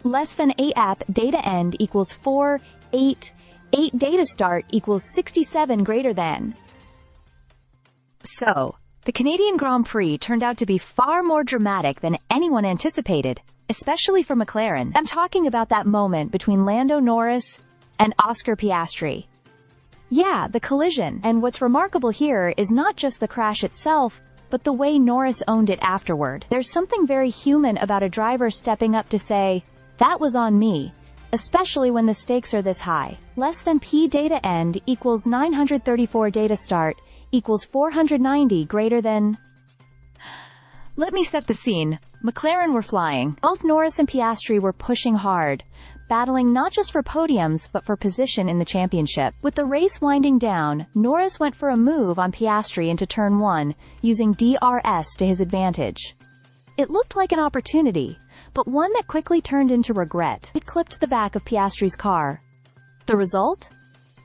Less than 8 app data end equals 4, 8, 8 data start equals 67 greater than. So, the Canadian Grand Prix turned out to be far more dramatic than anyone anticipated, especially for McLaren. I'm talking about that moment between Lando Norris and Oscar Piastri. Yeah, the collision. And what's remarkable here is not just the crash itself, but the way Norris owned it afterward. There's something very human about a driver stepping up to say, "That was on me," especially when the stakes are this high. Less than P data end equals 934 data start equals 490 greater than. Let me set the scene. McLaren were flying. Both Norris and Piastri were pushing hard, battling not just for podiums but for position in the championship. With the race winding down, Norris went for a move on Piastri into turn 1, using DRS to his advantage. It looked like an opportunity, but one that quickly turned into regret. It clipped the back of Piastri's car. The result?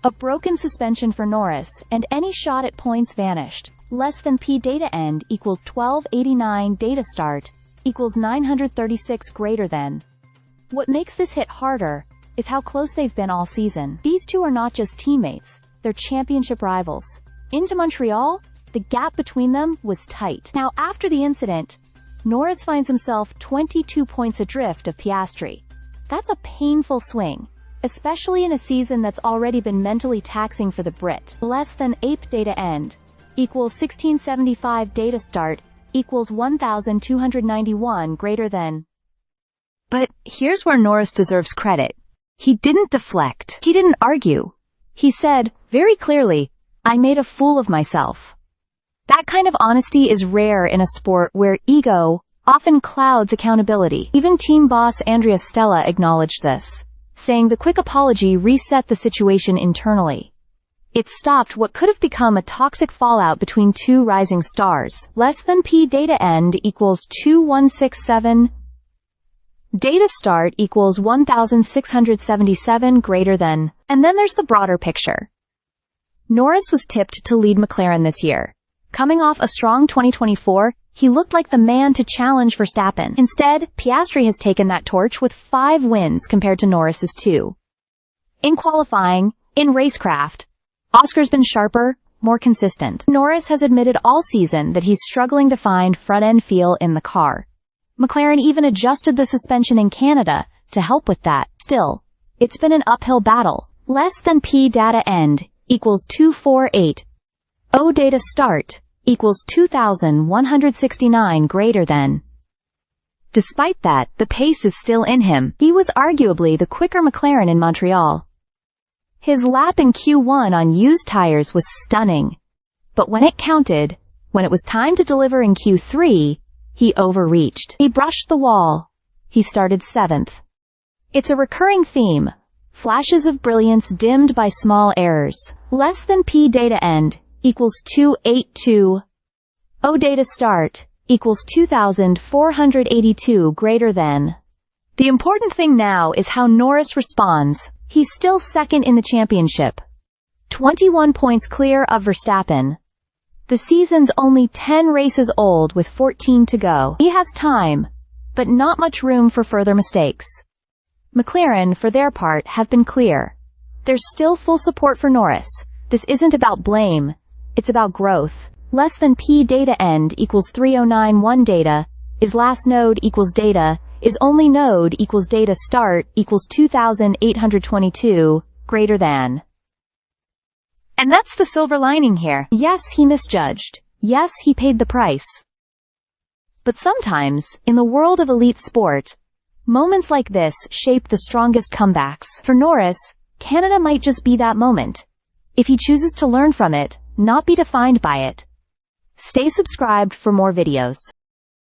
A broken suspension for Norris, and any shot at points vanished. Less than P data end equals 1289 data start equals 936 greater than. What makes this hit harder is how close they've been all season. These two are not just teammates, they're championship rivals. Into Montreal, the gap between them was tight. Now, after the incident, Norris finds himself 22 points adrift of Piastri. That's a painful swing, especially in a season that's already been mentally taxing for the Brit. Less than ape data end equals 1675 data start equals 1291 greater than. But here's where Norris deserves credit. He didn't deflect. He didn't argue. He said, very clearly, "I made a fool of myself." That kind of honesty is rare in a sport where ego often clouds accountability. Even team boss Andrea Stella acknowledged this, saying the quick apology reset the situation internally. It stopped what could have become a toxic fallout between two rising stars. Less than P data end equals 2167. Data start equals 1677 greater than. And then there's the broader picture. Norris was tipped to lead McLaren this year. Coming off a strong 2024, he looked like the man to challenge Verstappen. Instead, Piastri has taken that torch with 5 wins compared to Norris's 2. In qualifying, in racecraft, Oscar's been sharper, more consistent. Norris has admitted all season that he's struggling to find front-end feel in the car. McLaren even adjusted the suspension in Canada to help with that. Still, it's been an uphill battle. Less than P data end equals 248. O data start equals 2169 greater than. Despite that, the pace is still in him. He was arguably the quicker McLaren in Montreal. His lap in Q1 on used tires was stunning. But when it counted, when it was time to deliver in Q3, he overreached. He brushed the wall. He started 7th. It's a recurring theme. Flashes of brilliance dimmed by small errors. Less than P data end equals 282. O data start equals 2482 greater than. The important thing now is how Norris responds. He's still second in the championship, 21 points clear of Verstappen. The season's only 10 races old with 14 to go. He has time, but not much room for further mistakes. McLaren, for their part, have been clear. There's still full support for Norris. This isn't about blame, it's about growth. Less than P data end equals 3091 data, is last node equals data, is only node equals data start equals 2822 greater than. And that's the silver lining here. Yes, he misjudged. Yes, he paid the price. But sometimes, in the world of elite sport, moments like this shape the strongest comebacks. For Norris, Canada might just be that moment. If he chooses to learn from it, not be defined by it. Stay subscribed for more videos.